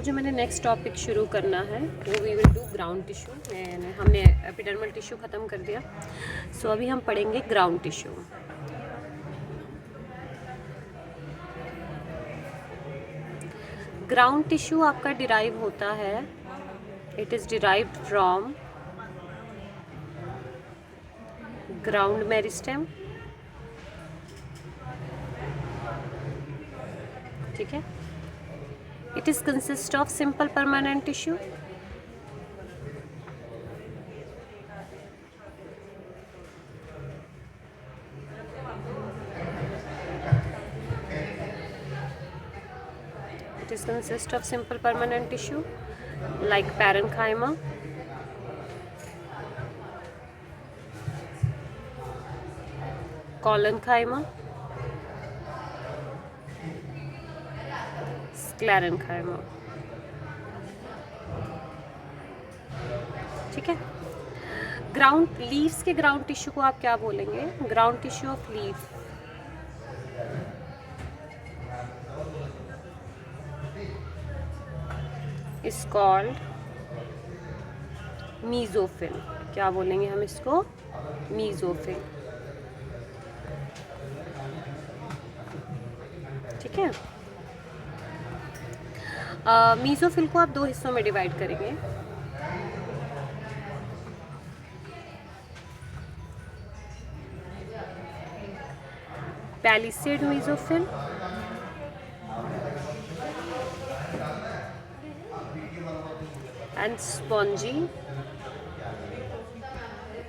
जो मैंने next topic शुरू करना है वो we will do ground tissue. हमने एपिडर्मल टिश्यू ख़त्म कर दिया, सो अभी हम पढ़ेंगे ग्राउंड टिश्यू। ग्राउंड टिश्यू आपका डिराइव होता है, it is derived from ground meristem, ठीक है। It is consist of simple permanent tissue, it is consist of simple permanent tissue like parenchyma, collenchyma, sclerenchyma, ठीक है। ग्राउंड लीव्स के ground tissue को आप क्या बोलेंगे? Ground tissue of leaf is called mesophyll. क्या बोलेंगे हम इसको? मीजोफिल, ठीक है। मीजोफिल को आप दो हिस्सों में डिवाइड करेंगे। Palisade mesophyll and spongy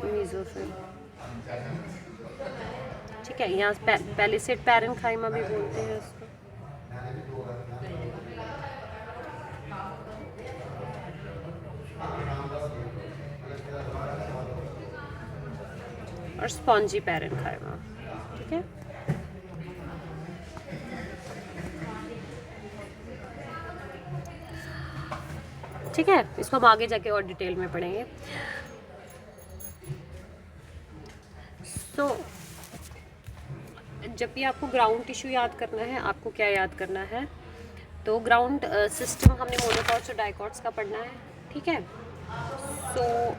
mesophyll, ठीक है। यहाँ पैलिसेड पैरेन्काइमा भी बोलते हैं इसको। और स्पॉन्जी पैरेन्काइमा, ठीक है। ठीक है, इसको हम आगे जाके और डिटेल में पढ़ेंगे। सो जब भी आपको ग्राउंड टिश्यू याद करना है, आपको क्या याद करना है? तो ग्राउंड सिस्टम हमने मोनोकॉट्स और डाइकॉट्स का पढ़ना है, ठीक है। सो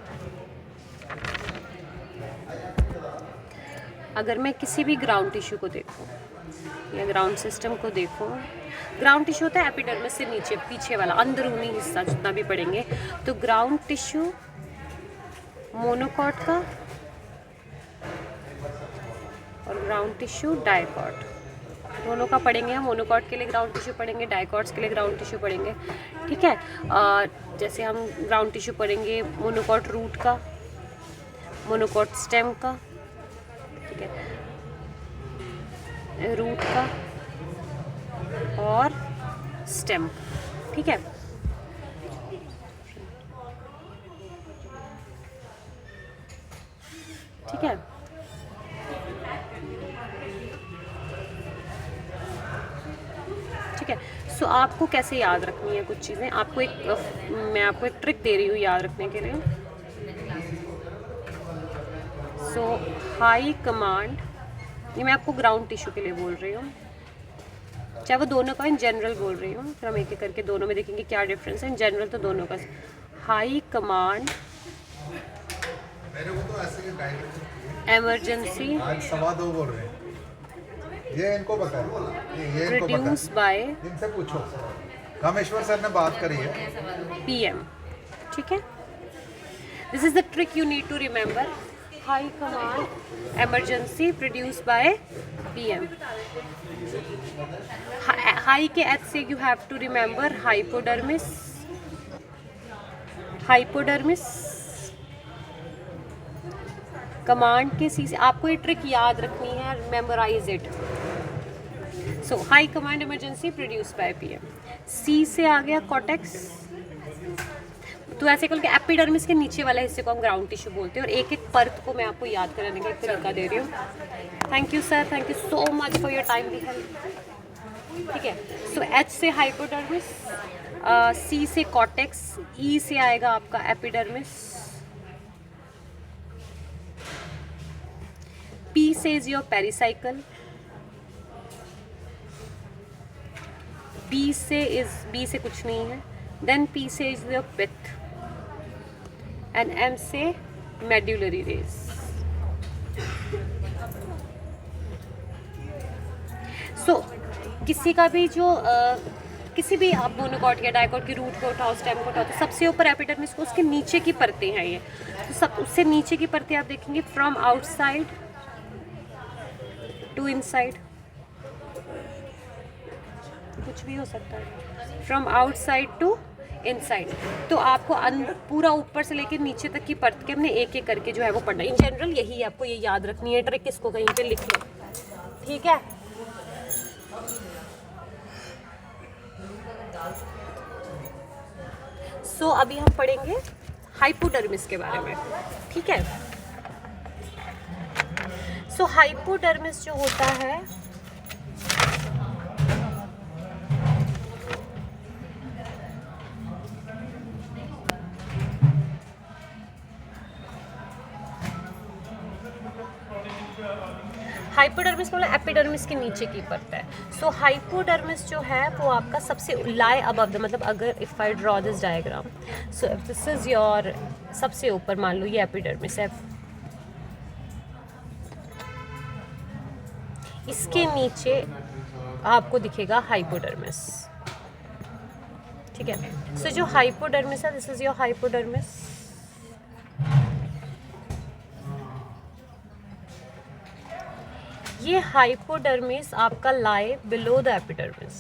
अगर मैं किसी भी ग्राउंड टिश्यू को देखूं या ग्राउंड सिस्टम को देखूं, ग्राउंड टिश्यू होता है एपिडर्मिस से नीचे पीछे वाला अंदरूनी हिस्सा जितना भी पढ़ेंगे। तो ग्राउंड टिश्यू मोनोकॉट का और ग्राउंड टिश्यू डाइकॉट, दोनों का पढ़ेंगे हम। मोनोकॉट के लिए ग्राउंड टिश्यू पढ़ेंगे, डाइकॉट्स के लिए ग्राउंड टिश्यू पढ़ेंगे, ठीक है। जैसे हम ग्राउंड टिश्यू पढ़ेंगे मोनोकॉट रूट का, मोनोकॉट स्टेम का, ठीक है, रूट का और स्टेम, ठीक है। ठीक है, ठीक है। सो आपको कैसे याद रखनी है कुछ चीज़ें? आपको मैं आपको एक ट्रिक दे रही हूँ याद रखने के लिए। सो हाई कमांड, ये मैं आपको ग्राउंड टिश्यू के लिए बोल रही हूँ, चाहे वो दोनों का इन जनरल बोल रही हूँ, फिर हम एक एक करके दोनों में देखेंगे क्या डिफरेंस है। इन जनरल तो दोनों का हाई कमांड इमरजेंसी ये इनको बताओ, ये इनको प्रोड्यूस बाय, इनसे पूछो, कामेश्वर सर ने बात करी है, पीएम, ठीक है। This is the trick you need to remember. High command emergency produce by PM. High के एच से you have to remember hypodermis, hypodermis. Command के सी से आपको ये ट्रिक याद रखनी है, memorise it. So high command emergency produce by PM. C से आ गया कॉटेक्स, तो ऐसे करके एपिडर्मिस के नीचे वाले हिस्से को हम ग्राउंड टिश्यू बोलते हैं, और एक एक परत को मैं आपको याद कराने का एक तरीका दे रही हूँ। Thank you sir, thank you so much for your time the help, ठीक है। सो एच से हाइपोडर्मिस, सी से कॉटेक्स, ई से आएगा आपका epidermis, P says your pericycle, B से कुछ नहीं है, देन P से is the pith and M से मेड्यूलरी रेस। सो किसी का भी जो किसी भी आप मोनोकॉट या डाइकॉट की रूट को उठाओ, स्टेम को उठाओ, तो सबसे ऊपर एपिडर्मिस को उसके नीचे की परतें हैं ये, तो सब उससे नीचे की परतें आप देखेंगे फ्रॉम आउटसाइड टू इनसाइड, कुछ भी हो सकता है, फ्रॉम आउटसाइड टू इनसाइड। तो आपको पूरा ऊपर से लेकर नीचे तक की परत के हमने एक एक करके जो है वो पढ़ना है। इन जनरल यही आपको ये याद रखनी है ट्रिक, इसको कहीं पे लिख लो, ठीक है। सो अभी हम पढ़ेंगे हाइपोडर्मिस के बारे में, ठीक है। सो हाइपोडर्मिस जो होता है हाइपोडर्मिस मतलब एपिडर्मिस के नीचे की परत है। सो हाइपोडर्मिस जो है वो आपका सबसे लाई अबव द, मतलब अगर if I draw this diagram, so this is your सबसे ऊपर, मान लो ये एपिडर्मिस है, इसके नीचे आपको दिखेगा हाइपोडर्मिस, ठीक है। सो जो हाइपोडर्मिस है, दिस इज योर हाइपोडर्मिस, ये हाइपोडर्मिस आपका लाई बिलो द एपिडर्मिस,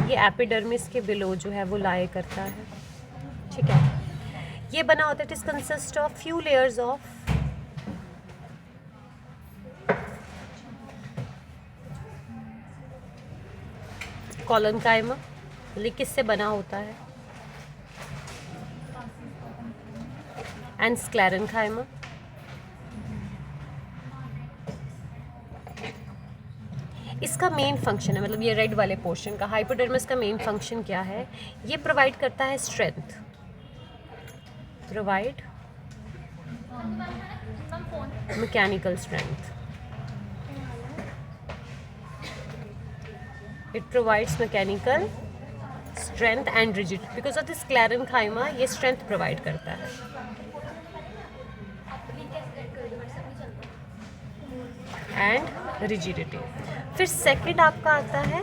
ये एपिडर्मिस के बिलो जो है वो लाई करता है, ठीक है। ये बना होता है, it is consist of few layers of collenchyma, किससे बना होता है, एंड स्क्लेरेनकाइमा। इसका मेन फंक्शन है, मतलब ये रेड वाले पोर्शन का हाइपोडर्मिस का मेन फंक्शन क्या है, ये प्रोवाइड करता है strength, provide mechanical strength, it provides mechanical strength and rigidity, because of this sclerenchyma ये स्ट्रेंथ प्रोवाइड करता है एंड रिजिडिटी। फिर सेकंड आपका आता है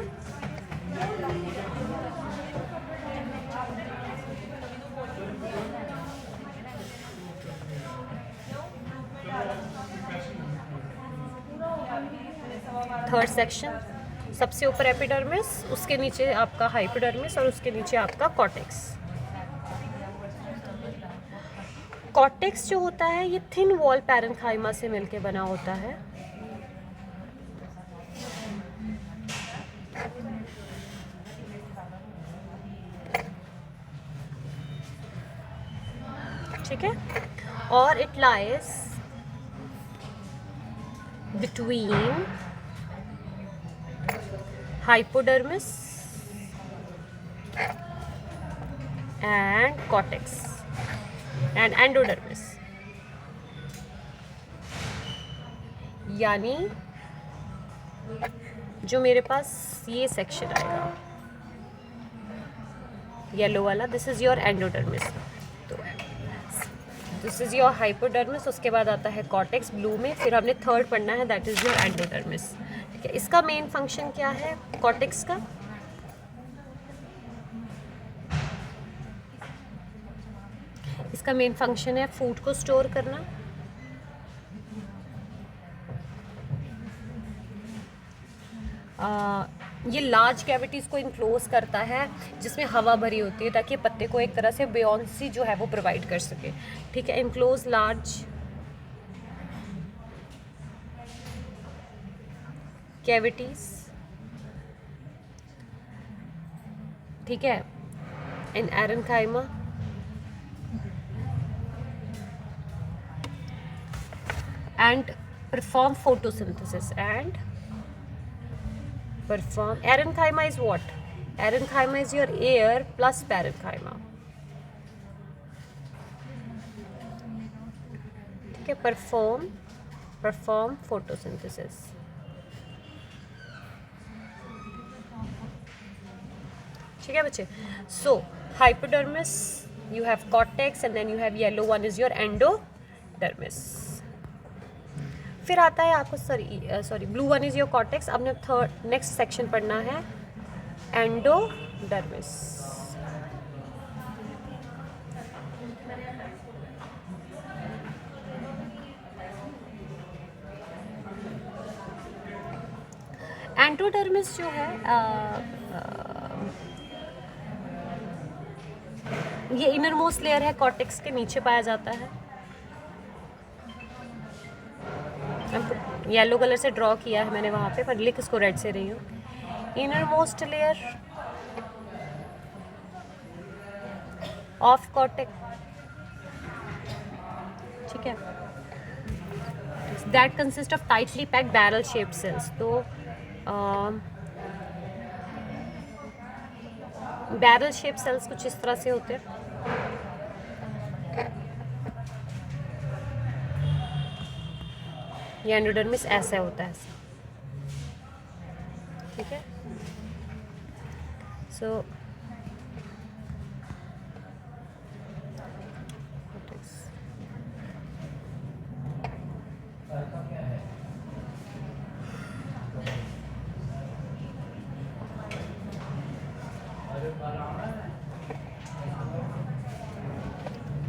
थर्ड सेक्शन, सबसे ऊपर एपिडर्मिस, उसके नीचे आपका हाइपोडर्मिस और उसके नीचे आपका कॉर्टेक्स। कॉर्टेक्स जो होता है ये थिन वॉल पैरेन्काइमा से मिलके बना होता है, ठीक है, और it lies between hypodermis and cortex and endodermis, यानी जो मेरे पास ये सेक्शन आएगा येलो वाला, दिस इज योर एंडोडर्मिस, तो दिस इज योर हाइपोडर्मिस, उसके बाद आता है कॉर्टेक्स ब्लू में, फिर हमने थर्ड पढ़ना है दैट इज योर एंडोडर्मिस, ठीक है। इसका मेन फंक्शन क्या है कॉर्टेक्स का, इसका मेन फंक्शन है फूड को स्टोर करना, ये लार्ज कैविटीज़ को इनक्लोज करता है जिसमें हवा भरी होती है, ताकि पत्ते को एक तरह से बेयोंसी जो है वो प्रोवाइड कर सके, ठीक है। इनक्लोज लार्ज कैविटीज़, ठीक है, इन एरेन्काइमा and perform photosynthesis and perform parenchyma is what? Parenchyma is your air plus parenchyma, ठीक है। perform photosynthesis, ठीक है बच्चे. So hypodermis, you have cortex and then you have yellow one is your endodermis. फिर आता है आपको sorry blue one is your cortex. अब ने थर्ड नेक्स्ट सेक्शन पढ़ना है एंडोडर्मिस. एंडोडर्मिस जो है ये इनर मोस्ट लेयर है, कॉर्टेक्स के नीचे पाया जाता है. येलो कलर से ड्रॉ किया है मैंने वहाँ पे, पर लिख इसको रेड से रही हूँ. Inner most layer of cortex, ठीक है, that consist of tightly packed barrel shaped cells. तो बैरल शेप सेल्स कुछ इस तरह से होते हैं. ये एंडोडर्मिस ऐसा होता है, ठीक है. So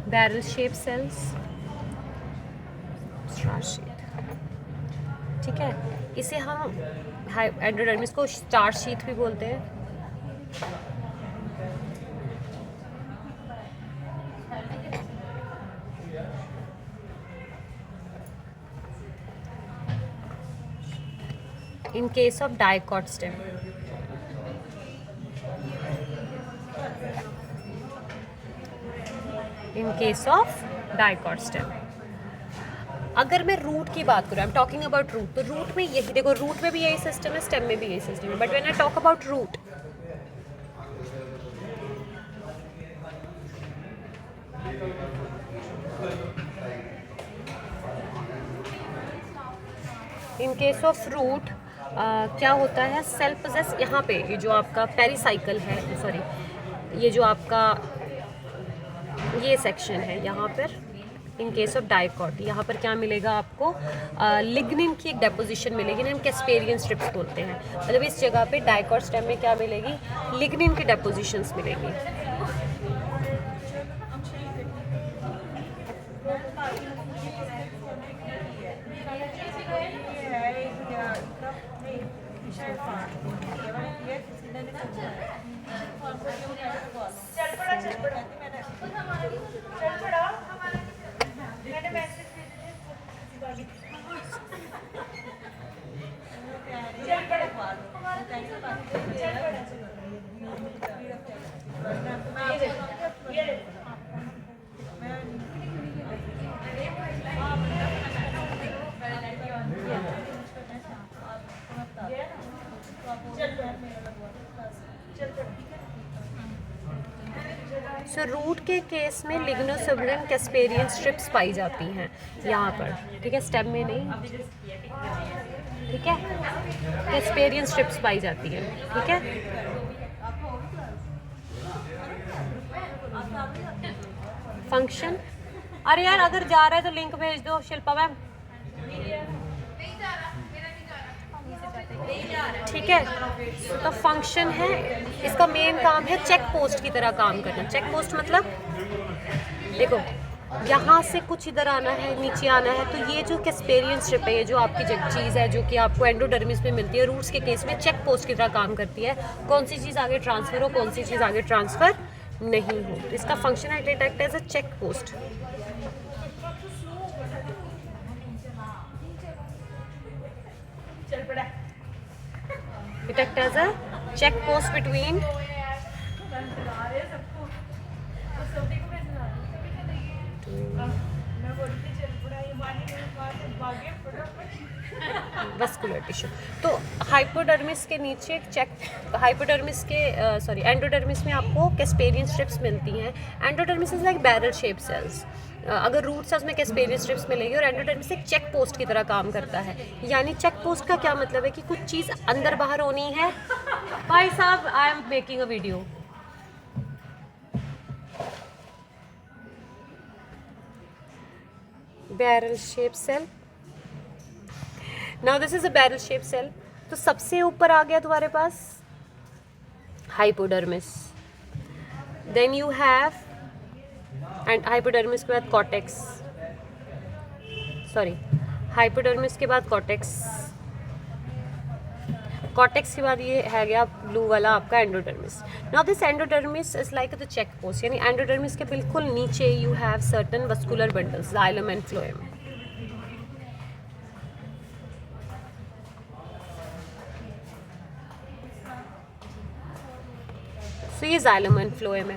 barrel shape cells, star sheath, ठीक है. इसे हम एंडोडर्मिस को स्टार शीथ भी बोलते हैं. In case of dicot stem, in case of dicot stem. अगर मैं रूट की बात करूँ, I am talking about root, तो रूट में यही देखो, रूट में भी यही सिस्टम है, स्टेम में भी यही सिस्टम है. But when I talk about root, in case of root क्या होता है, सेल्फ पोजेस. यहाँ पे ये जो आपका पेरिसाइकल है, सॉरी ये जो आपका ये सेक्शन है यहाँ पर, इन केस ऑफ डाइकॉट, यहाँ पर क्या मिलेगा आपको, लिग्निन की एक डेपोजिशन मिलेगी. हम कैस्पेरियन स्ट्रिप्स बोलते हैं. मतलब इस जगह पे डाइकॉट स्टेम में क्या मिलेगी, लिग्निन की डेपोजिशंस मिलेगी. सो रूट के केस में लिग्नोसुबरिन कैस्पेरियन स्ट्रिप्स पाई जाती हैं यहाँ पर, ठीक है, स्टेम में नहीं, ठीक है. कैस्पेरियन स्ट्रिप्स पाई जाती हैं, ठीक है. फंक्शन, अरे यार अगर जा रहा है तो लिंक भेज दो शिल्पा मैम, ठीक है. तो फंक्शन है, इसका मेन काम है चेक पोस्ट की तरह काम करना. चेक पोस्ट मतलब देखो, यहाँ से कुछ इधर आना है, नीचे आना है, तो ये जो कैस्पेरियन स्ट्रिप है, ये जो आपकी चीज़ है जो कि आपको एंडोडर्मिस में मिलती है, रूट्स के केस में चेक पोस्ट की तरह काम करती है. कौन सी चीज़ आगे ट्रांसफ़र हो, कौन सी चीज़ आगे ट्रांसफ़र नहीं हो. तो इसका फंक्शन है it act as a check post. It acts as a check post between vascular tissue. तो हाइपोडर्मिस के नीचे चेक, हाइपोडर्मिस के सॉरी एंडोडर्मिस में आपको कैस्पेरियन स्ट्रिप्स मिलती हैं. Endodermis is like barrel shape cells. अगर रूट से उसमें कैस्पेरियन स्ट्रिप्स मिलेगी, और एंडोडर्मिस एक चेक पोस्ट की तरह काम करता है. यानी चेक पोस्ट का क्या मतलब है कि कुछ चीज़ अंदर बाहर होनी है. भाई साहब I am making a video, barrel shape cell. Now this is a barrel shape cell. तो सबसे ऊपर आ गया तुम्हारे पास hypodermis, then you have and hypodermis के बाद कॉर्टेक्स, सॉरी हाइपोडर्मिस के बाद कॉर्टेक्स, कॉर्टेक्स के बाद ये है गया ब्लू वाला आपका endodermis. Now this endodermis is like the check post, यानी एंडोडर्मिस के बिल्कुल नीचे you have certain vascular bundles, xylem and phloem. तो ये जाइलम एंड फ्लोएम है।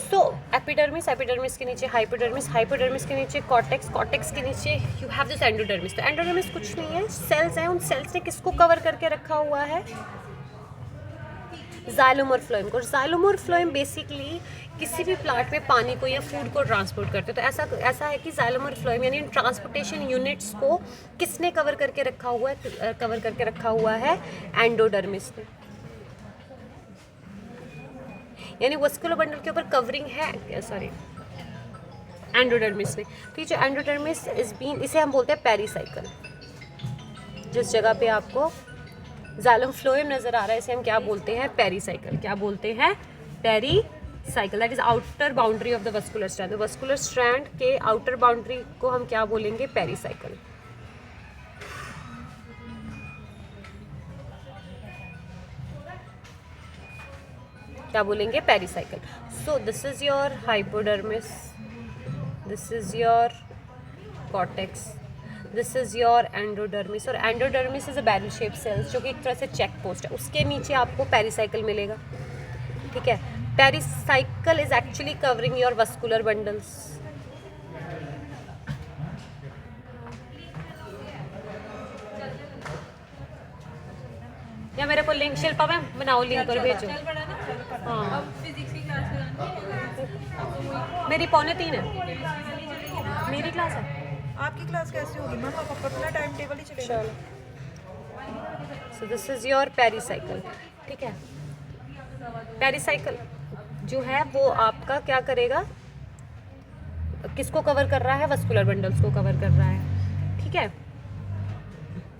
सो एपिडर्मिस, एपिडर्मिस के नीचे हाइपोडर्मिस, हाइपोडर्मिस के नीचे कॉर्टेक्स, कॉर्टेक्स के नीचे यू हैव दिस एंडोडर्मिस। तो एंडोडर्मिस कुछ नहीं है, सेल्स हैं, उन सेल्स ने किसको कवर करके रखा हुआ है? जाइलम और फ्लोएम को। जाइलम और फ्लोएम बेसिकली किसी भी प्लांट में पानी को या फूड को ट्रांसपोर्ट करते हैं। तो ऐसा है कि जाइलम और फ्लोएम यानी ट्रांसपोर्टेशन यूनिट्स को किसने कवर करके रखा हुआ है? कवर करके रखा हुआ है एंडोडर्मिस ने, यानी वस्कुलर बंडल के ऊपर कवरिंग है, सॉरी एंडोडर्मिस ने। तो ये जो एंडोडर्मिस इज बीन, इसे हम बोलते हैं पेरीसाइकल। जिस जगह पे आपको जाइलम फ्लोएम नजर आ रहा है इसे हम क्या बोलते हैं? पेरीसाइकल। क्या बोलते हैं? Pericycle. That is outer boundary of the vascular strand. Vascular strand के आउटर बाउंड्री को हम क्या बोलेंगे? पेरीसाइकल। क्या बोलेंगे? Pericycle. So this is your hypodermis, this is your cortex, this is your endodermis. और endodermis is a barrel shape cells जो कि एक तरह से चेक पोस्ट है, उसके नीचे आपको पेरीसाइकल मिलेगा। ठीक है, pericycle is actually covering your vascular bundles. या मेरे को लिंक शिल्पा मैम बनाओ, लिंक पर भेजो। हाँ मेरी 2:45 है, मेरी क्लास है। आपकी क्लास कैसी होगी मैम? आप अपना टाइम टेबल ही चलेगा। चलो, सो दिस इज योर पेरीसाइकल। ठीक है, पेरीसाइकल जो है वो आपका क्या करेगा? किसको कवर कर रहा है? वस्कुलर बंडल्स को कवर कर रहा है। ठीक है,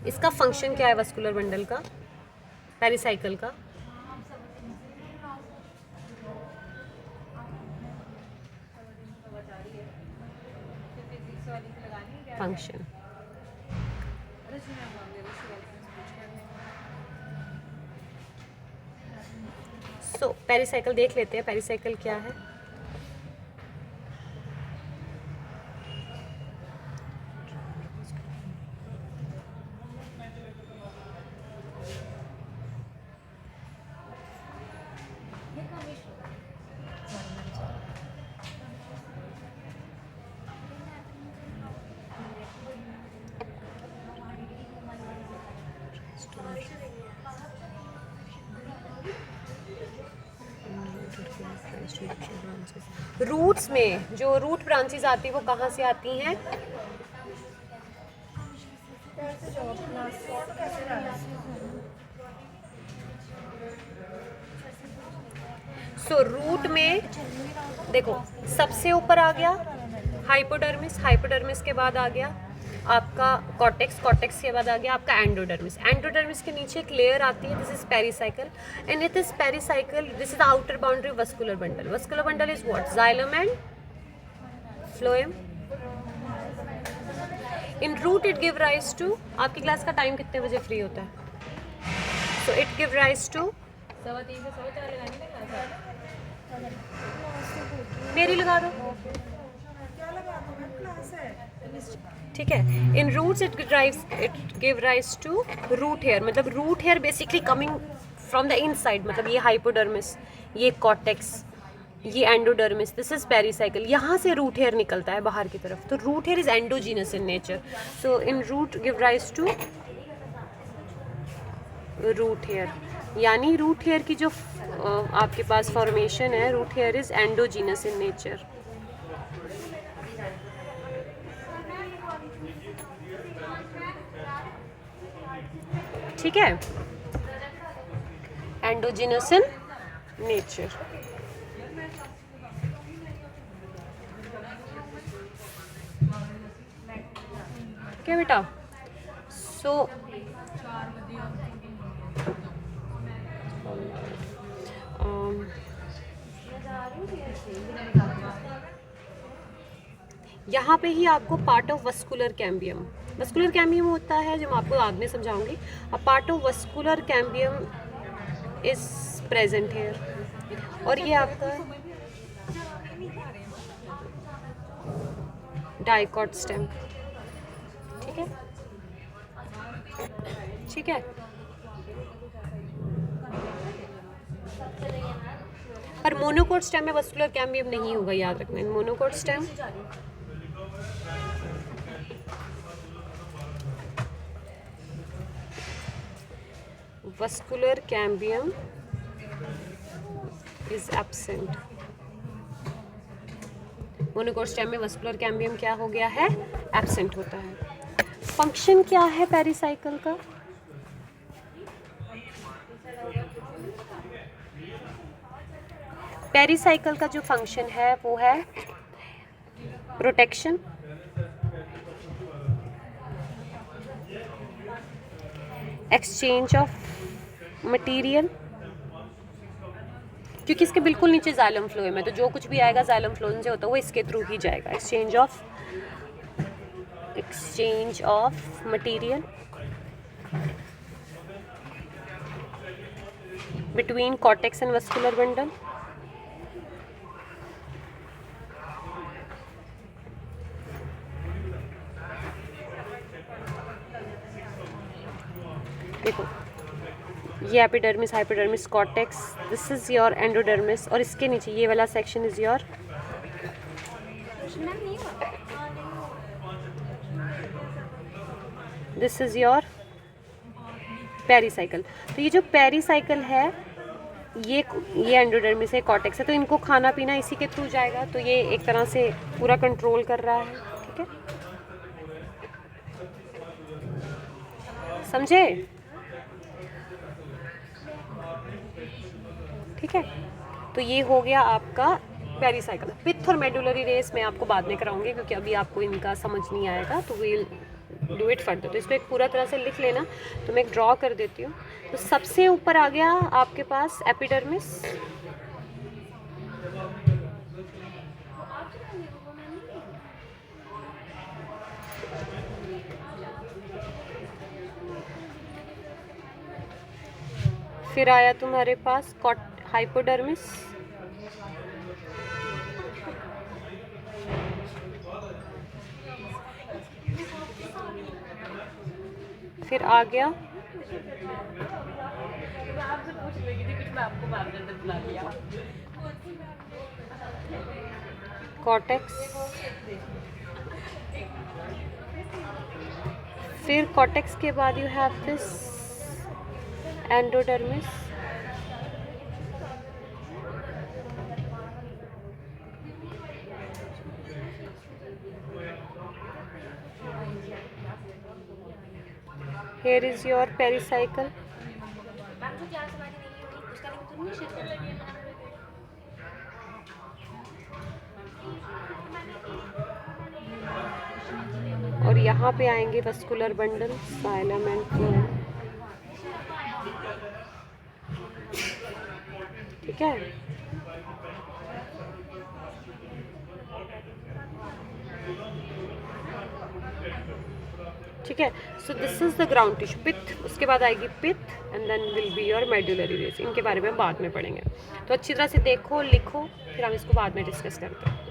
इसका फंक्शन क्या है वस्कुलर बंडल का, पेरीसाइकल का? फंक्शन सो पेरीसाइकल देख लेते हैं, पेरीसाइकल क्या है। रूट्स में जो रूट ब्रांचेस आती है वो कहाँ से आती हैं? सो रूट में देखो सबसे ऊपर आ गया हाइपोडर्मिस, हाइपोडर्मिस के बाद आ गया आपका कॉर्टेक्स, कॉर्टेक्स के बाद आ गया आपका एंडोडर्मिस। एंडोडर्मिस के नीचे एक लेयर आती है, this is pericycle and it is pericycle, this is the outer boundary vascular bundle. Vascular bundle is what? Xylem and phloem. In root it give rise to, आपकी क्लास का time कितने बजे free होता है? So it give rise to 3:15 से 4:15 लगानी है class, मेरी लगा दो। ठीक है, in roots it give rise to root hair. मतलब root hair basically coming from the inside, मतलब ये हाइपोडर्मिस, ये कॉर्टेक्स, ये एंडोडर्मिस, दिस इज पेरीसाइकल। यहाँ से रूट हेयर निकलता है बाहर की तरफ, तो root hair is endogenous in nature. So in root give rise to root hair, यानी रूट हेयर की जो आपके पास फॉर्मेशन है, root hair is endogenous in nature. ठीक है, एंडोजीनस इन नेचर। ठीक है बेटा। सो यहाँ पे ही आपको part of vascular cambium, vascular cambium होता है जो मैं आपको बाद में समझाऊंगी। A part of vascular cambium is present here, और ये आपका डाइकॉट स्टेम, ठीक है, ठीक है। पर मोनोकोट स्टेम में वस्कुलर कैम्बियम नहीं होगा, याद रखना। Monocot stem vascular cambium is absent. Monocot stem में वस्कुलर कैम्बियम क्या हो गया है, एब्सेंट होता है। फंक्शन क्या है पेरिसाइकिल का, पेरिसाइकिल का जो फंक्शन है वो है प्रोटेक्शन, एक्सचेंज ऑफ मटेरियल, क्योंकि इसके बिल्कुल नीचे जाइलम फ्लोएम है, तो जो कुछ भी आएगा जाइलम फ्लोएम से होता है वो इसके थ्रू ही जाएगा। Exchange of material between cortex and vascular bundle, देखो ये epidermis, hypodermis, cortex, this is your endodermis, और इसके नीचे ये वाला section is your this is your pericycle. तो ये जो पेरिसाइकिल है ये एंडोडर्मिस है, कॉर्टेक्स है, तो इनको खाना पीना इसी के थ्रू जाएगा, तो ये एक तरह से पूरा कंट्रोल कर रहा है, ठीक है, समझे, ठीक है। तो ये हो गया आपका पेरिसाइकिल। पिथ और मेडुलरी रेस मैं आपको बाद में कराऊंगी, क्योंकि अभी आपको इनका समझ नहीं आएगा, तो वील डू इट फर्दर। तो इसको एक पूरा तरह से लिख लेना, तो मैं एक ड्रॉ कर देती हूँ। तो सबसे ऊपर आ गया आपके पास एपिडर्मिस, फिर आया तुम्हारे पास हाइपोडर्मिस, फिर आ गया कॉर्टेक्स, फिर कॉर्टेक्स के बाद you have this endodermis, here is your pericycle, और यहाँ पे आएंगे vascular bundle, xylem and phloem, ठीक है। ठीक है, so this is the ground tissue, pith, उसके बाद आएगी pith and then will be your medullary rays. इनके बारे में बाद में पढ़ेंगे, तो अच्छी तरह से देखो, लिखो, फिर हम इसको बाद में डिस्कस करते हैं।